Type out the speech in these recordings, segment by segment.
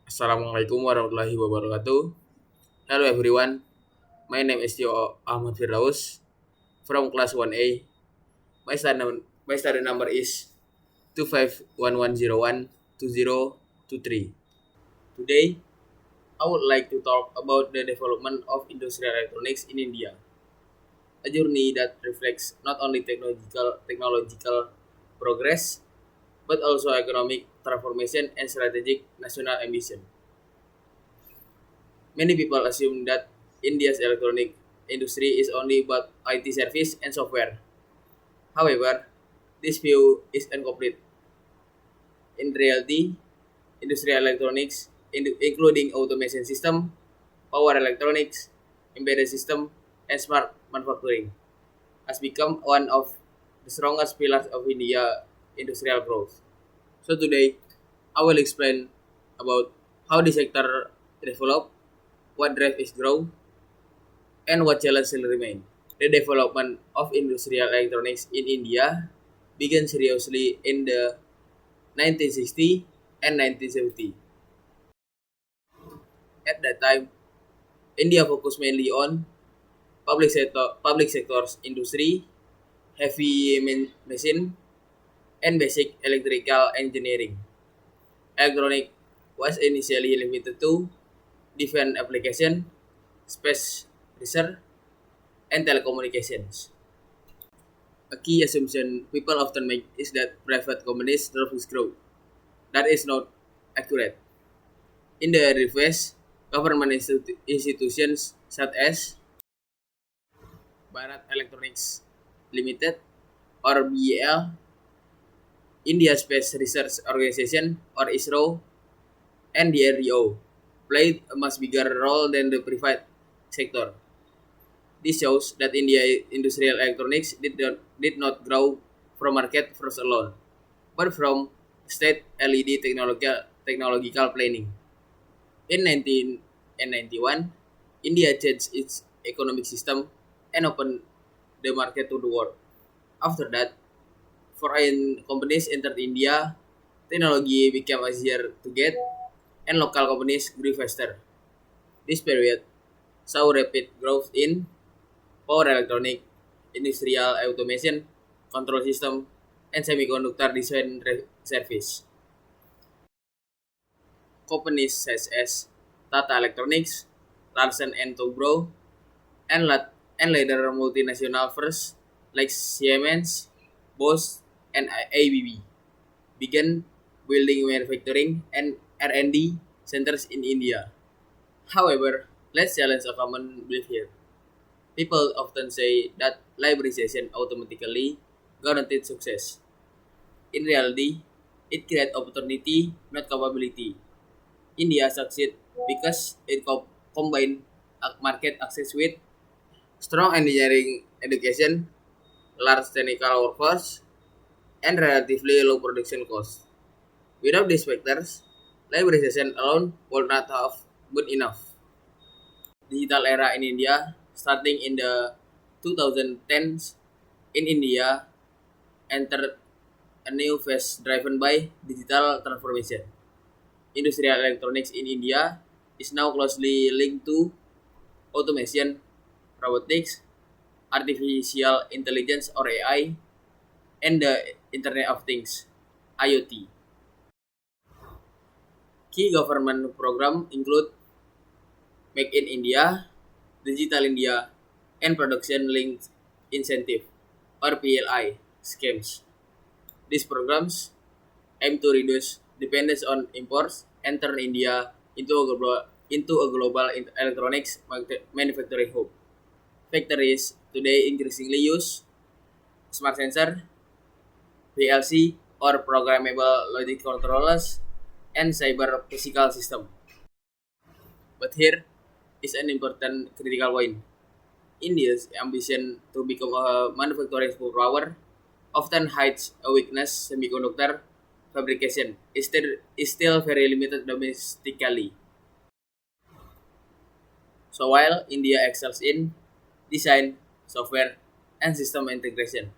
Assalamualaikum warahmatullahi wabarakatuh. Hello everyone, my name is Tio Ahmad Firdaus from class 1A. My study number is 2511012023. Today, I would like to talk about the development of industrial electronics in India, a journey that reflects not only technological progress but also economic transformation and strategic national ambition. Many people assume that India's electronic industry is only about IT service and software. However, this view is incomplete. In reality, industrial electronics, including automation system, power electronics, embedded system, and smart manufacturing, has become one of the strongest pillars of India industrial growth. So today, I will explain about how the sector developed, what drives its growth, and what challenges still remain. The development of industrial electronics in India began seriously in the 1960 and 1970. At that time, India focused mainly on public sector's industry, heavy machine, and basic electrical engineering. Electronic was initially limited to defense application, space research, and telecommunications. A key assumption people often make is that private companies drive this growth. That is not accurate. In the early phase, government institutions such as Bharat Electronics Limited or BEL, India Space Research Organization or ISRO, and DRDO played a much bigger role than the private sector. This shows that India industrial electronics did not grow from market force alone, but from state LED technological planning. In 1991, India changed its economic system and opened the market to the world. After that, foreign companies entered India, technology became easier to get, and local companies grew faster. This period saw rapid growth in power electronic, industrial automation, control system, and semiconductor design service. Companies such as Tata Electronics, Larsen and Toubro, and later multinational firms like Siemens, Bosch, and ABB began building manufacturing and R&D centers in India. However, let's challenge a common belief here. People often say that liberalization automatically guaranteed success. In reality, it created opportunity, not capability. India succeeded because it combined market access with strong engineering education, large technical workforce, and relatively low production costs. Without these factors, liberalization alone would not have been enough. Digital era in India, starting in the 2010s, in India, entered a new phase driven by digital transformation. Industrial electronics in India is now closely linked to automation, robotics, artificial intelligence or AI, and the Internet of Things, IoT. Key government programs include Make in India, Digital India, and Production Linked Incentive or PLI schemes. These programs aim to reduce dependence on imports and turn India into a global electronics manufacturing hub. Factories today increasingly use smart sensor, PLC, or programmable logic controllers, and cyber physical system. But here is an important critical point. India's ambition to become a manufacturing superpower often hides a weakness. Semiconductor fabrication is still very limited domestically. So while India excels in design, software, and system integration,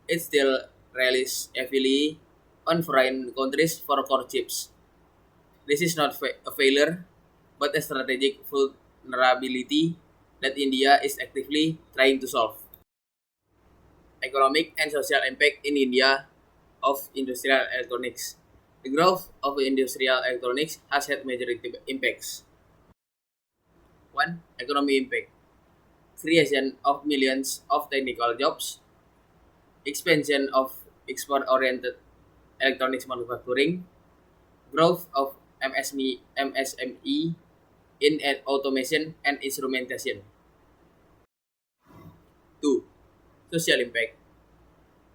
it still relies heavily on foreign countries for core chips. This is not a failure, but a strategic vulnerability that India is actively trying to solve. Economic and social impact in India of industrial electronics. The growth of industrial electronics has had major impacts. One, economic impact. Creation of millions of technical jobs, expansion of export-oriented electronics manufacturing, growth of MSME in automation and instrumentation. 2. Social impact.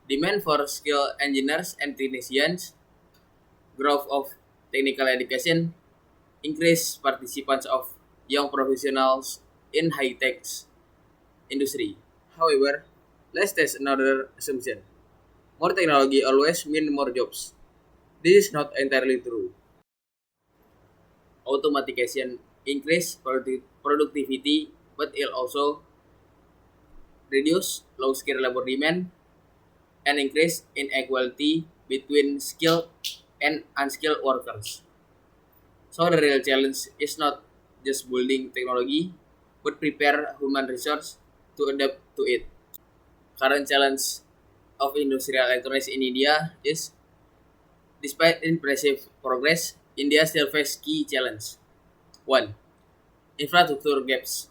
Demand for skilled engineers and technicians, growth of technical education, increased participants of young professionals in high-tech industry. However, let's test another assumption. More technology always means more jobs. This is not entirely true. Automation increase productivity, but it also reduce low-skilled labor demand and increase inequality between skilled and unskilled workers. So the real challenge is not just building technology, but prepare human resource to adapt to it. Current challenge of industrial electronics in India is, despite impressive progress, India still faces key challenges. 1. Infrastructure gaps.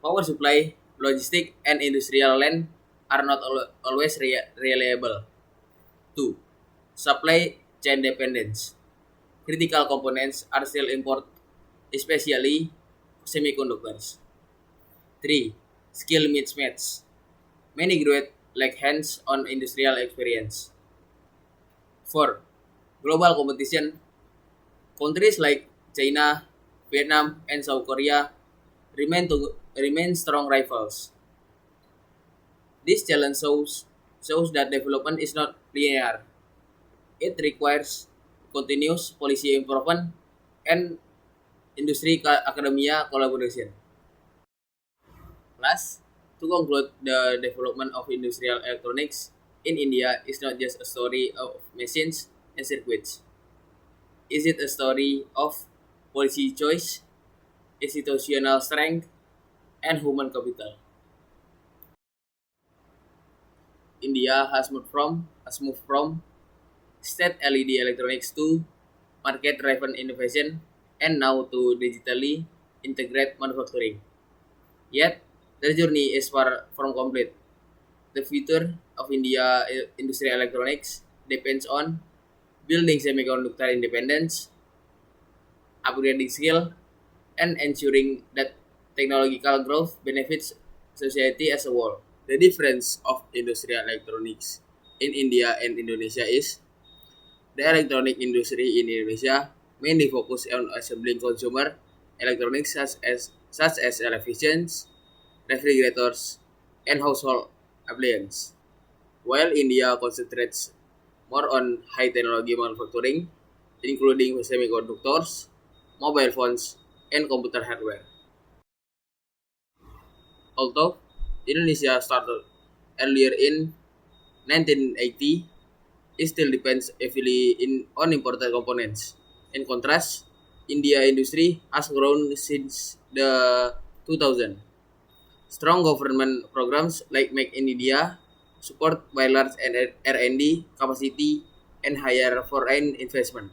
Power supply, logistic, and industrial land are not always reliable. 2. Supply chain dependence. Critical components are still imported, especially semiconductors. 3. Skill mismatch. Many graduates lack hands-on industrial experience. 4. Global competition. Countries like China, Vietnam, and South Korea remain strong rivals. This challenge shows that development is not linear. It requires continuous policy improvement and industry academia collaboration. Last, to conclude, the development of industrial electronics in India is not just a story of machines and circuits. Is it a story of policy choice, institutional strength, and human capital? India has moved from state LED electronics to market-driven innovation and now to digitally integrate manufacturing. Yet, the journey is far from complete. The future of India industrial electronics depends on building semiconductor independence, upgrading skill, and ensuring that technological growth benefits society as a whole. The difference of industrial electronics in India and Indonesia is the electronic industry in Indonesia mainly focus on assembling consumer electronics such as televisions, refrigerators, and household appliances, while India concentrates more on high technology manufacturing, including semiconductors, mobile phones, and computer hardware. Although Indonesia started earlier in 1980, it still depends heavily on imported components. In contrast, India industry has grown since the 2000. Strong government programs like Make in India support by large R&D capacity and higher foreign investment.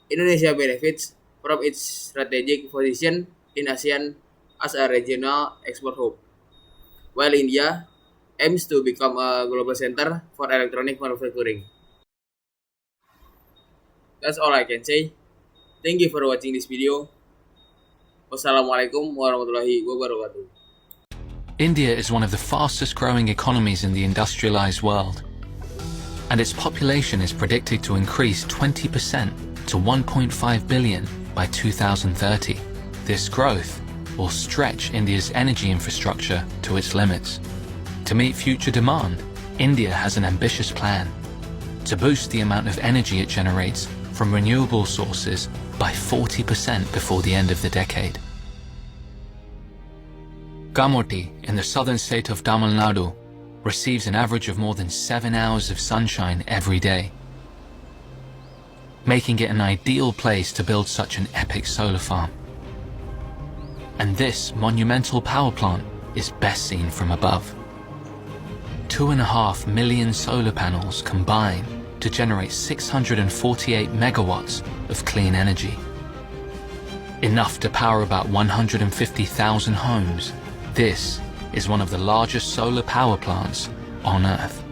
Indonesia benefits from its strategic position in ASEAN as a regional export hub, while India aims to become a global center for electronic manufacturing. That's all I can say. Thank you for watching this video. Wassalamualaikum warahmatullahi wabarakatuh. India is one of the fastest growing economies in the industrialized world, and its population is predicted to increase 20% to 1.5 billion by 2030. This growth will stretch India's energy infrastructure to its limits. To meet future demand, India has an ambitious plan to boost the amount of energy it generates from renewable sources by 40% before the end of the decade. Gamoti, in the southern state of Tamil Nadu, receives an average of more than 7 hours of sunshine every day, making it an ideal place to build such an epic solar farm. And this monumental power plant is best seen from above. 2.5 million solar panels combine to generate 648 megawatts of clean energy, enough to power about 150,000 homes. This is one of the largest solar power plants on Earth.